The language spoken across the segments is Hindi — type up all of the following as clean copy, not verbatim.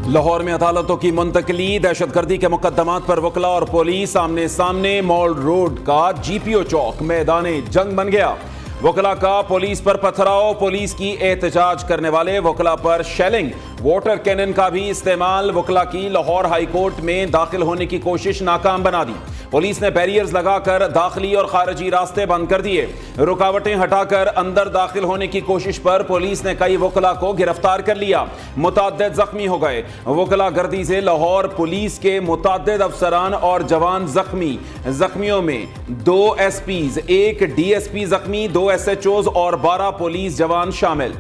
लाहौर में अदालतों की मुंतकली, दहशतगर्दी के मुकदमात पर वकला और पुलिस आमने सामने। मॉल रोड का GPO चौक मैदान जंग बन गया। वकला का पुलिस पर पथराव, पुलिस की एहतजाज करने वाले वकला पर शेलिंग, वाटर कैनन का भी इस्तेमाल। वकला की लाहौर हाई कोर्ट में दाखिल होने की कोशिश नाकाम बना दी। पुलिस ने बैरियर्स लगाकर दाखिली और खारजी रास्ते बंद कर दिए। रुकावटें हटाकर अंदर दाखिल होने की कोशिश पर पुलिस ने कई वकला को गिरफ्तार कर लिया। मुतअद्दिद जख्मी हो गए। वकला गर्दी से लाहौर पुलिस के मुतअद्दिद अफसरान और जवान जख्मी। जख्मियों में 2 SPs, 1 DSP जख्मी, 2 SHOs और 12 पुलिस जवान शामिल।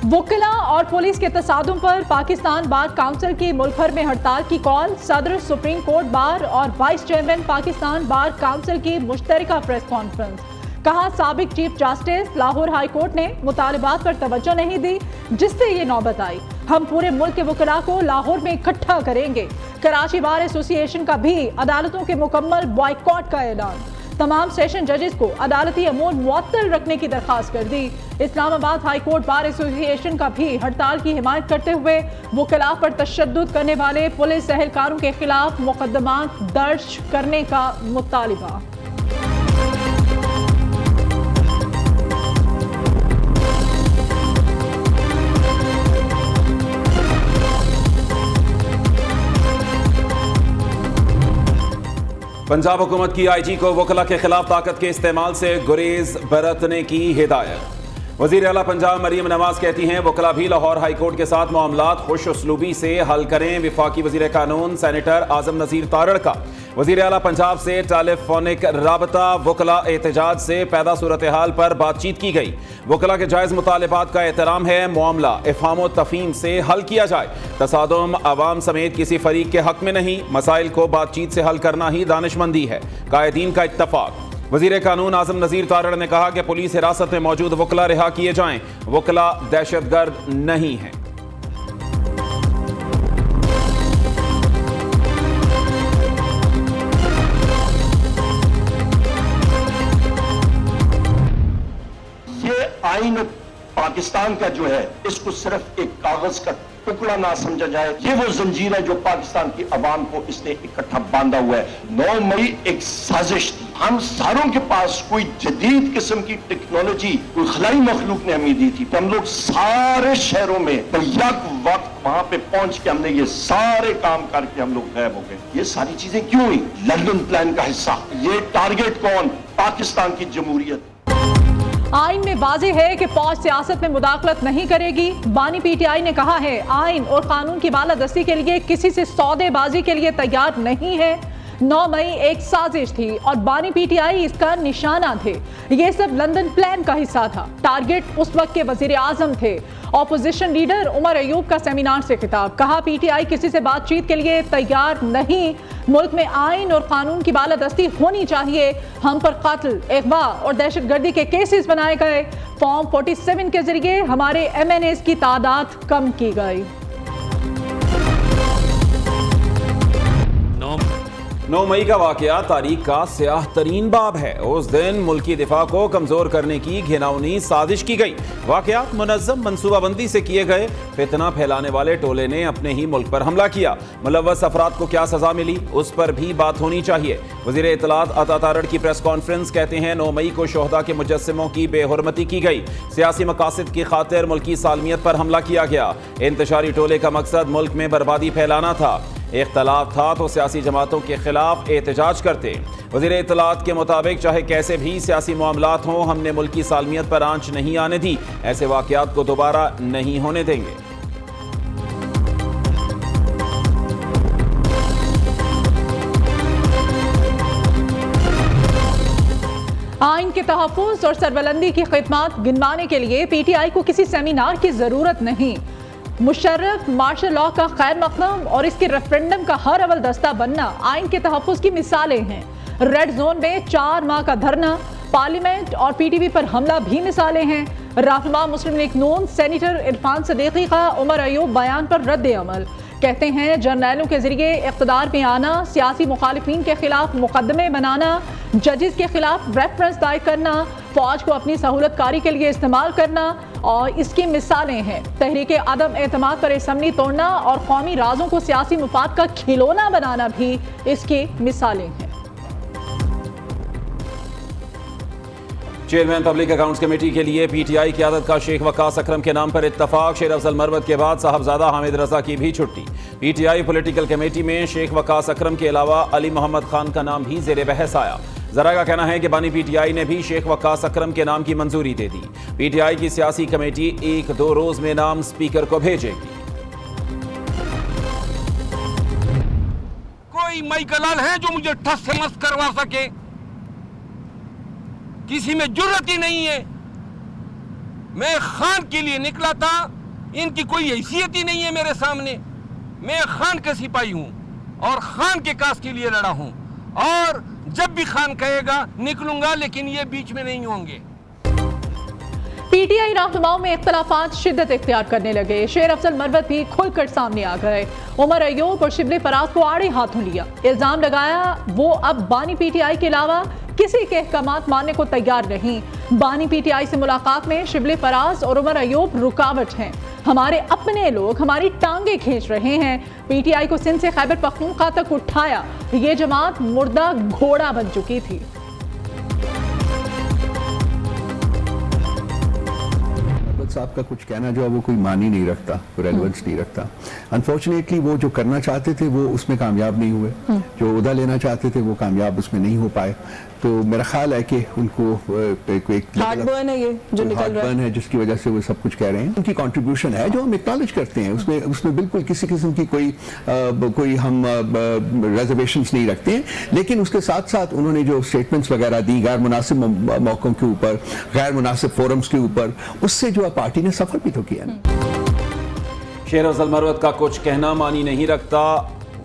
वकला और पुलिस के तसादुम पर पाकिस्तान बार काउंसिल की मुल्क भर में हड़ताल की कॉल। सदर सुप्रीम कोर्ट बार और vice chairman Pakistan bar council की मुश्तरका प्रेस कॉन्फ्रेंस। कहा, साबिक chief justice Lahore high court ने मुतालिबात पर तवज्जो नहीं दी, जिससे ये नौबत आई। हम पूरे मुल्क के वकला को लाहौर में इकट्ठा करेंगे। कराची बार एसोसिएशन का भी अदालतों के मुकम्मल बॉयकॉट का ऐलान। तमाम सेशन जजेस को अदालती अमूर मुअत्तल रखने की दरखास्त कर दी। Islamabad high court bar association का भी हड़ताल की हिमायत करते हुए वकला पर तशद्दुद करने वाले पुलिस एहलकारों के खिलाफ मुकदमात दर्ज करने का मुतालिबा। पंजाब हुकूमत की IG को वकला के खिलाफ ताकत के इस्तेमाल से गुरेज बरतने की हिदायत। वज़ीर आला पंजाब मरीम नवाज कहती हैं, वकला भी लाहौर हाई कोर्ट के साथ मामलात खुश उसलूबी से हल करें। वफाकी वज़ीर कानून सेनेटर आज़म नज़ीर तारड़ का वज़ीर आला पंजाब से टेलीफोनिक राबता। वकला एहतजाज से पैदा सूरत हाल पर बातचीत की गई। वकला के जायज़ मुतालिबात का एहतराम है। मामला इफ़हाम व तफ़हीम से हल किया जाए। तसादुम अवाम समेत किसी फरीक के हक में नहीं। मसाइल को बातचीत से हल करना ही दानिशमंदी है। कायदीन का इत्तफाक। वज़ीर कानून आज़म नज़ीर तारड़ ने कहा कि पुलिस हिरासत में मौजूद वकला रिहा किए जाएं। वकला दहशतगर्द नहीं है। आईन पाकिस्तान का जो है, इसको सिर्फ एक कागज का टुकड़ा ना समझा जाए। ये वो जंजीर है जो पाकिस्तान की आवाम को इसने इकट्ठा बांधा हुआ है। 9 मई एक साजिश थी। हम सारों के पास कोई जदीद किस्म की टेक्नोलॉजी, कोई खलाई मखलूक ने हमें दी थी कि हम लोग सारे शहरों में यक वक्त वहां पे पहुंच के हमने ये सारे काम करके हम लोग गायब हो गए। ये सारी चीजें क्यों हुई? लंदन प्लान का हिस्सा। ये टारगेट कौन? पाकिस्तान की जमहूरियत। आइन में वाज़ेह है कि फौज सियासत में मुदाखलत नहीं करेगी। बानी PTI ने कहा है, आइन और कानून की बालादस्ती के लिए किसी से सौदेबाजी के लिए तैयार नहीं है। 9 मई एक साजिश थी और बानी PTI इसका निशाना थे। ये सब लंदन प्लान का हिस्सा था। टारगेट उस वक्त के वजीर आजम थे। ऑपोजिशन लीडर उमर अयूब का सेमिनार से खिताब। कहा, PTI किसी से बातचीत के लिए तैयार नहीं। मुल्क में आइन और कानून की बालादस्ती होनी चाहिए। हम पर कत्ल, अगवा और दहशतगर्दी के केसेस बनाए गए। फॉर्म 47 के जरिए हमारे MNAs की तादाद कम की गई। 9 मई का वाकया तारीख का स्याह तरीन बाब है। उस दिन मुल्की दिफा को कमजोर करने की घिनौनी साजिश की गई। वाकयात मुनज़्ज़म मनसूबाबंदी से किए गए। फितना फैलाने वाले टोले ने अपने ही मुल्क पर हमला किया। मुलव्वस अफराद को क्या सजा मिली, उस पर भी बात होनी चाहिए। वज़ीर इत्तलात अता तारड़ की प्रेस कॉन्फ्रेंस। कहते हैं, 9 मई को शोहदा के मुजस्सिमों की बेहुरमती की गई। सियासी मकासद की खातिर मुल्की सालमियत पर हमला किया गया। इंतशारी टोले का मकसद मुल्क में बर्बादी फैलाना था। इख्तलाफ था तो सियासी जमातों के खिलाफ एहतजाज करते। वज़ीर इत्तलात के मुताबिक चाहे कैसे भी सियासी मामलात हों, हमने मुल्की सालमियत पर आंच नहीं आने दी। ऐसे वाकयात को दोबारा नहीं होने देंगे। आइन के तहफ़्फ़ुज़ और सरबलंदी की खिदमत गिनवाने के लिए PTI को किसी सेमिनार की ज़रूरत नहीं। मुशर्रफ मार्शल लॉ का खैर मकदम और इसके रेफरेंडम का हर अवल दस्ता बनना आइन के तहफ़्फ़ुज़ की मिसालें हैं। रेड जोन में 4 माह का धरना, पार्लियामेंट और PTV पर हमला भी मिसालें हैं। रहनुमा मुस्लिम लीग नून सेनेटर इरफान सदीकी का उमर अयूब बयान पर रद्द अमल। कहते हैं, जर्नैलों के जरिए इक़्तिदार में आना, सियासी मुखालिफिन के खिलाफ मुकदमे बनाना, जजेस के खिलाफ रेफरेंस दायर करना, फौज को अपनी सहूलतकारी के लिए इस्तेमाल करना और इसकी मिसालें हैं। तहरीक अदम एतमाद पर असम्बली तोड़ना और कौमी राजों को सियासी मुफाद का खिलौना बनाना भी इसकी मिसालें हैं। चेयरमैन पब्लिक अकाउंट्स कमेटी के लिए पीटीआई क़यादत का शेख वकास अकरम के नाम पर इत्तफाक। शेर अफजल मरवत के बाद साहबजादा हामिद रजा की भी छुट्टी। पीटीआई पॉलिटिकल कमेटी में शेख वकास अकरम के अलावा अली मोहम्मद खान का नाम भी जेर बहस आया। जरा का कहना है कि बानी पीटीआई ने भी शेख वकास अकरम के नाम की मंजूरी दे दी। पीटीआई की सियासी कमेटी 1-2 रोज में नाम स्पीकर को भेजेगी। कोई मई कलाल है जो मुझे ठस से मस करवा सके? किसी में जुर्रत ही नहीं है। मैं खान के लिए निकला था, इनकी कोई हैसियत ही नहीं है मेरे सामने। मैं खान का सिपाही हूं और खान के काज के लिए लड़ा हूं और जब भी खान कहेगा निकलूंगा, लेकिन ये बीच में नहीं होंगे। पीटीआई रहनुमाओं में इख्तलाफात शिद्दत इख्तियार करने लगे। शेर अफजल मरवत भी खुलकर सामने आ गए। उमर अय्यूब और शिबली फराज को आड़े हाथों लिया। इल्जाम लगाया वो अब बानी पीटीआई के अलावा किसी के अहकामात मानने को तैयार नहीं। बानी पीटीआई से मुलाकात में शिबली फराज और उमर अय्यूब रुकावट हैं। हमारे अपने लोग हमारी टांगे खींच रहे हैं। पीटीआई को सिंध से खैबर पख्तूनख्वा तक उठाया। ये जमात मुर्दा घोड़ा बन चुकी थी। साहब का कुछ कहना जो है वो कोई मान ही नहीं रखता, कोई रेलेवेंस नहीं रखता। अनफॉर्चुनेटली वो जो करना चाहते थे वो उसमें कामयाब नहीं हुए, जो उहदा लेना चाहते थे वो कामयाब उसमें नहीं हो पाए। तो मेरा ख्याल है कि उनको एक हार्टबर्न है ये जो निकल रहा है, जिसकी वजह से वो सब कुछ कह रहे हैं। उनकी कंट्रीब्यूशन है जो हम एक्नॉलेज करते हैं, उसमें बिल्कुल किसी किस्म की कोई हम रिजर्वेशंस नहीं रखते हैं। लेकिन उसके साथ साथ उन्होंने जो स्टेटमेंट्स वगैरह दी गैर मुनासिब मौकों के ऊपर, गैर मुनासिब फोरम्स के ऊपर, उससे जो पार्टी ने सफर भी तो किया ना। शेर अफजल मरवत का कुछ कहना मानी नहीं रखता।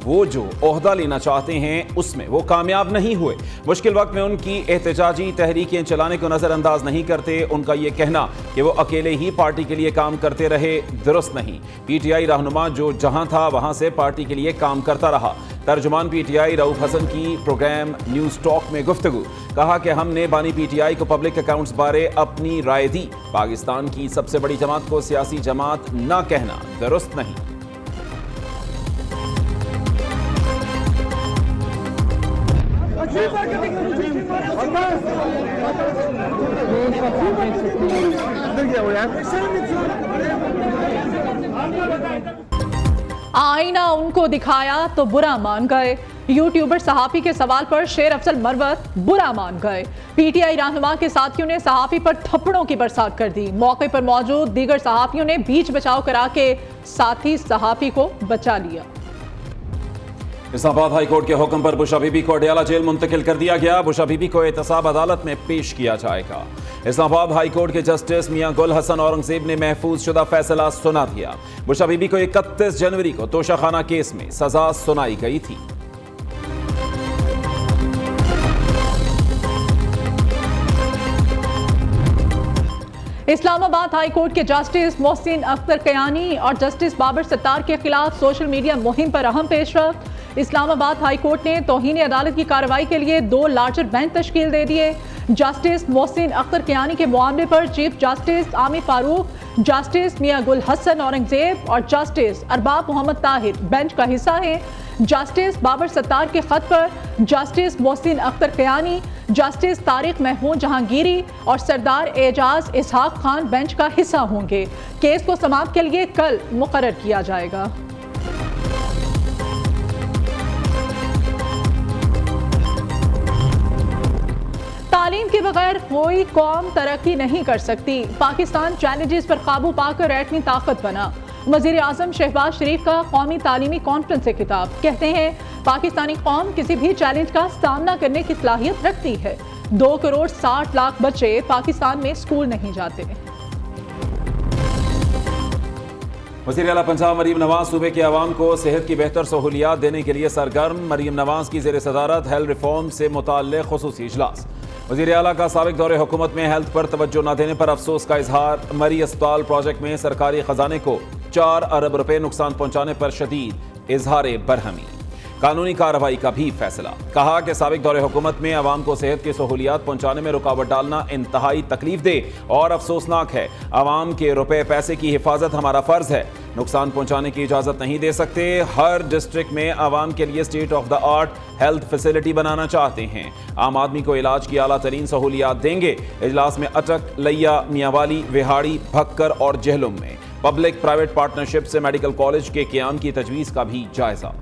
वो जो ओहदा लेना चाहते हैं उसमें वो कामयाब नहीं हुए। मुश्किल वक्त में उनकी एहतजाजी तहरीकें चलाने को नज़रअंदाज नहीं करते। उनका ये कहना कि वो अकेले ही पार्टी के लिए काम करते रहे दुरुस्त नहीं। पीटीआई रहनुमा जो जहां था वहां से पार्टी के लिए काम करता रहा। तर्जुमान पीटीआई रऊफ हसन की प्रोग्राम न्यूज़ टॉक में गुफ्तगू। कहा कि हमने बानी पीटीआई को पब्लिक अकाउंट्स बारे अपनी राय दी। पाकिस्तान की सबसे बड़ी जमात को सियासी जमात ना कहना दुरुस्त नहीं। आईना उनको दिखाया तो बुरा मान गए। यूट्यूबर सहाफी के सवाल पर शेर अफजल मरवत बुरा मान गए। पीटीआई रहनुमा के साथियों ने सहाफी पर थप्पड़ों की बरसात कर दी। मौके पर मौजूद दीगर सहाफियों ने बीच बचाव करा के साथी सहाफी को बचा लिया। इस्लामाबाद हाई कोर्ट के हुक्म पर बुशा बीबी को अडयाला जेल मुंतकिल कर दिया गया। बुशा बीबी को एहतसाब अदालत में पेश किया जाएगा। इस्लामाबाद हाई कोर्ट के जस्टिस मियां गुल हसन औरंगजेब ने महफूज शुदा फैसला सुना दिया। बुशा बीबी को 31 जनवरी को तोशाखाना केस में सजा सुनाई गई थी। इस्लामाबाद हाई कोर्ट के जस्टिस मोहसिन अख्तर कयानी और जस्टिस बाबर सत्तार के खिलाफ सोशल मीडिया मुहिम पर अहम पेशरफ्त। इस्लामाबाद हाई कोर्ट ने तौहीन अदालत की कार्रवाई के लिए 2 लार्जर बेंच तश्कील दे दिए। जस्टिस मोहसिन अख्तर कयानी के मामले पर chief justice Aamir Farooq, justice Mian Gul Hassan Aurangzeb और जस्टिस अरबाब मोहम्मद ताहिर बेंच का हिस्सा है। जस्टिस बाबर सत्तार के खत पर जस्टिस मोहसिन अख्तर कयानी, जस्टिस तारिक महमूद जहांगीरी और सरदार एजाज इसहाक खान बेंच का हिस्सा होंगे। केस को समाप्त के लिए कल मुकर्रर किया जाएगा। तालीम के बगैर कोई कौम तरक्की नहीं कर सकती। पाकिस्तान चैलेंजेस पर काबू पाकर एटमी ताकत बना। वज़ीर आज़म शहबाज शरीफ का कौमी तालीमी कॉन्फ्रेंस से खिताब। कहते हैं पाकिस्तानी कौम किसी भी चैलेंज का सामना करने की सलाहियत रखती है। 2 करोड़ 60 लाख बच्चे पाकिस्तान में स्कूल नहीं जाते। वज़ीर आला पंजाब मरीम नवाज सूबे के अवाम को सेहत की बेहतर सहूलियात देने के लिए सरगर्म। मरीम नवाज की ज़ेर सदारत हेल्थ रिफॉर्म से मुताल्लिक़ खुसूसी इजलास। वज़ीर आला का साबिक़ दौरे हुकूमत में हेल्थ पर तवज्जो न देने पर अफसोस का इजहार। मरी अस्पताल प्रोजेक्ट में सरकारी खजाने को 4 अरब रुपए नुकसान पहुंचाने पर शदीद इजहार बरहमी। कानूनी कार्रवाई का भी फैसला। कहा कि साबिक दौरे हुकूमत में अवाम को सेहत की सहूलियात पहुंचाने में रुकावट डालना इंतहाई तकलीफदेह और अफसोसनाक है। अवाम के रुपए पैसे की हिफाजत हमारा फर्ज है, नुकसान पहुंचाने की इजाजत नहीं दे सकते। हर डिस्ट्रिक्ट में अवाम के लिए state of the art health facility बनाना चाहते हैं। आम आदमी को इलाज की आला तरीन सहूलियात देंगे। इजलास में अटक, लैया, मियांवाली, विहाड़ी, भक्कर और जहलुम में पब्लिक प्राइवेट पार्टनरशिप से मेडिकल कॉलेज के क़याम की तजवीज़ का भी जायजा।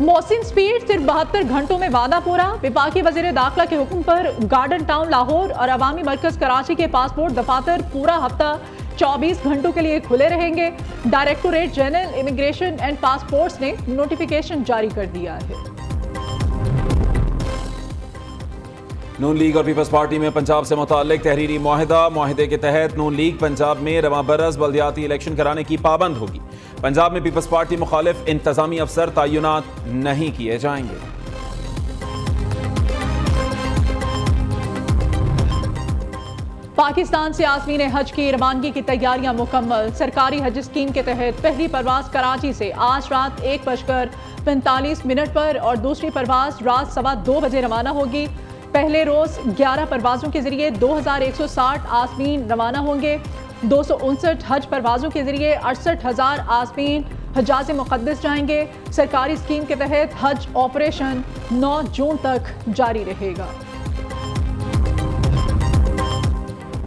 मोहसिन स्पीड सिर्फ 72 घंटों में वादा पूरा। विफाकी वजीर दाखिला के हुक्म पर गार्डन टाउन लाहौर और अवामी मरकज कराची के पासपोर्ट दफातर पूरा हफ्ता 24 घंटों के लिए खुले रहेंगे। Directorate general immigration and passports ने नोटिफिकेशन जारी कर दिया है। नून लीग और पीपल्स पार्टी में पंजाब से मुताल्लिक तहरीरी मुआहिदे के तहत नून लीग पंजाब में रवां बरस बल्दियाती इलेक्शन कराने की पाबंद होगी। पंजाब में पीपल्स पार्टी मुखालिफ इंतजामी अफसर तयनात नहीं किए जाएंगे। पाकिस्तान से आज़मीन हज की रवानगी की तैयारियां मुकम्मल। सरकारी हज स्कीम के तहत पहली परवाज कराची से आज रात 1:45 पर और दूसरी परवाज रात 2:15 बजे रवाना होगी। पहले रोज 11 परवाजों के जरिए 2160 आज़मीन रवाना होंगे। 259 हज परवाजों के जरिए 68,000 आज़मीन हजाज मुक़द्दस जाएंगे। सरकारी स्कीम के तहत हज ऑपरेशन 9 जून तक जारी रहेगा।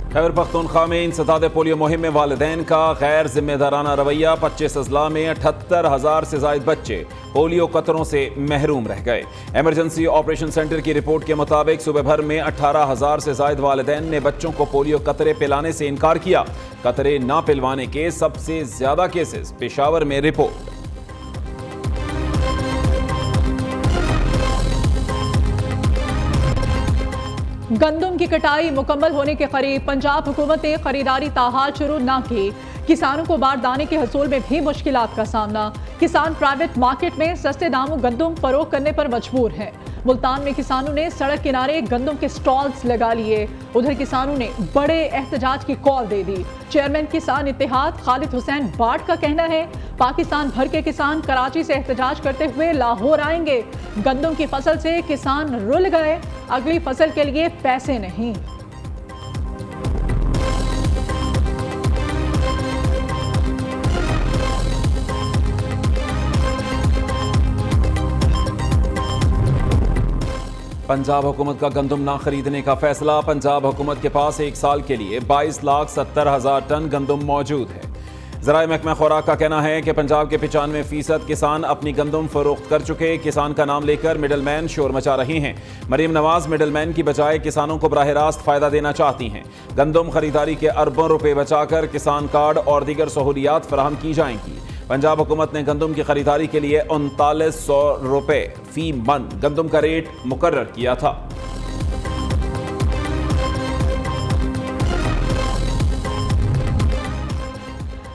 खैबर पख्तूनख्वा में इंसदाद पोलियो मुहिम में वालिदैन का गैर जिम्मेदाराना रवैया। 25 अजला में 78,000 से जायद बच्चे पोलियो कतरों से महरूम रह गए। इमरजेंसी ऑपरेशन सेंटर की रिपोर्ट के मुताबिक सुबह भर में 18,000 से जायद वालिदैन ने बच्चों को पोलियो कतरे पिलाने से इनकार किया। कतरे ना पिलवाने के सबसे ज्यादा केसेस पेशावर में रिपोर्ट। गंदम की कटाई मुकम्मल होने के करीब। पंजाब हुकूमत ने खरीदारी ताहाल शुरू न की। किसानों को बारदाने के हसूल में भी मुश्किलात का सामना। किसान प्राइवेट मार्केट में सस्ते दामों गंदम फरोख्त करने पर मजबूर हैं। मुल्तान में किसानों ने सड़क किनारे गंदम के स्टॉल्स लगा लिए। उधर किसानों ने बड़े एहतजाज की कॉल दे दी। चेयरमैन किसान इत्तेहाद खालिद हुसैन बाट का कहना है, पाकिस्तान भर के किसान कराची से एहतजाज करते हुए लाहौर आएंगे। गंदम की फसल से किसान रुल गए, अगली फसल के लिए पैसे नहीं। पंजाब हुकूमत का गंदम ना खरीदने का फैसला। पंजाब हुकूमत के पास 1 साल के लिए 22,70,000 टन गंदम मौजूद है। ज़राए महकमा खुराक का कहना है कि पंजाब के 95% किसान अपनी गंदम फरोख्त कर चुके। किसान का नाम लेकर मिडलमैन शोर मचा रहे हैं। मरीम नवाज मिडलमैन की बजाय किसानों को बराह रास्त फायदा देना चाहती हैं। गंदम खरीदारी के अरबों रुपए बचाकर किसान कार्ड और दीगर सहूलियात फराहम की जाएंगी। पंजाब हुकूमत ने गंदम की खरीदारी के लिए 3900 रुपए फी मन गंदम का रेट मुकर्रर किया था।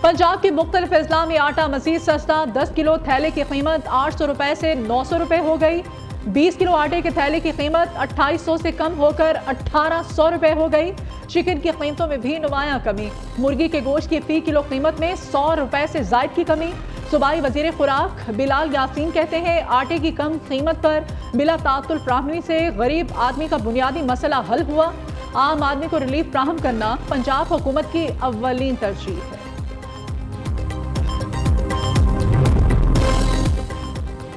पंजाब के मुख्तलिफ अजला में आटा मजीद सस्ता। 10 किलो थैले की कीमत 800 रुपए से 900 रुपए हो गई। 20 किलो आटे के थैले की कीमत 2800 से कम होकर 1800 रुपए हो गई। चिकन की कीमतों में भी नुमायां कमी। मुर्गी के गोश्त की फी किलो कीमत में 100 रुपए से जायद की कमी। सूबाई वजीर खुराक बिलाल यासीन कहते हैं, आटे की कम कीमत पर बिला तातुल फ्राहमी से गरीब आदमी का बुनियादी मसला हल हुआ। आम आदमी को रिलीफ फ्राहम करना पंजाब हुकूमत की अव्वलीन तरजीह है।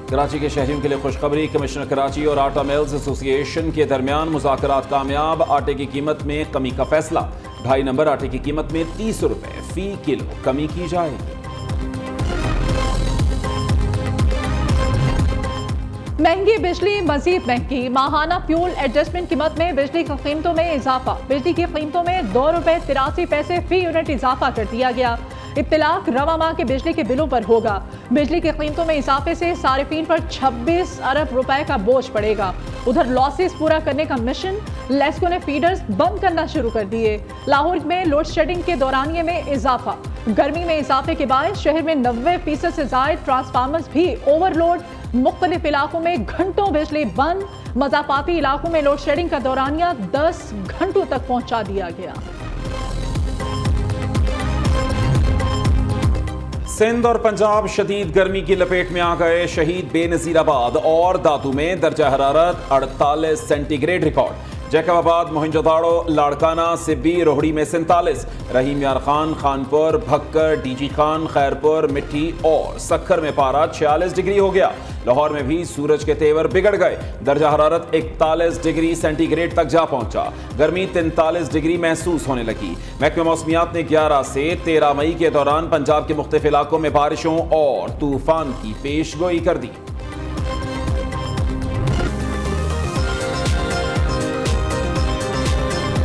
कराची के शहरियों के लिए खुशखबरी। कमिश्नर कराची और आटा मिल्स एसोसिएशन के दरमियान मुज़ाकरात कामयाब। आटे की कीमत में कमी का फैसला। 2.5 नंबर आटे की कीमत में 30 रुपए फी किलो कमी की जाएगी। महंगी बिजली मजीद महंगी। माहाना फ्यूल एडजस्टमेंट कीमत में बिजली की कीमतों में इजाफा। बिजली की कीमतों में 2 रुपए 83 पैसे फी यूनिट इजाफा कर दिया गया। इत्तलाक रवा माह के बिजली के बिलों पर होगा। बिजली की कीमतों में इजाफे से सारिफीन पर 26 अरब रुपए का बोझ पड़ेगा। उधर लॉसेस पूरा करने का मिशन। लेस्को ने फीडर्स बंद करना शुरू कर दिए। लाहौर में लोड शेडिंग के दौरानिये में इजाफा। गर्मी में इजाफे के बाद शहर में 90% से ज्यादा ट्रांसफार्मर्स भी ओवरलोड। मुख्तलिफ इलाकों में घंटों बिजली बंद, मज़ाफाती इलाकों में लोड शेडिंग का दौरानिया 10 घंटों तक पहुंचा दिया गया। सिंध और पंजाब शदीद गर्मी की लपेट में आ गए। शहीद बेनजीराबाद और दादू में दर्जा हरारत 48 सेंटीग्रेड रिकॉर्ड। जैकबाबाद, मोहिंजोदाड़ो, लाड़काना, सिब्बी, रोहड़ी में 47, रहीम यार खान, खानपुर, भक्कर, डीजी खान, खैरपुर, मिट्टी और सक्खर में पारा 46 डिग्री हो गया। लाहौर में भी सूरज के तेवर बिगड़ गए। दर्जा हरारत 41 डिग्री सेंटीग्रेड तक जा पहुंचा। गर्मी 43 डिग्री महसूस होने लगी। महकमे मौसमियात ने 11 से 13 मई के दौरान पंजाब के मुख्तलिफ इलाकों में बारिशों और तूफान की पेशगोई कर दी।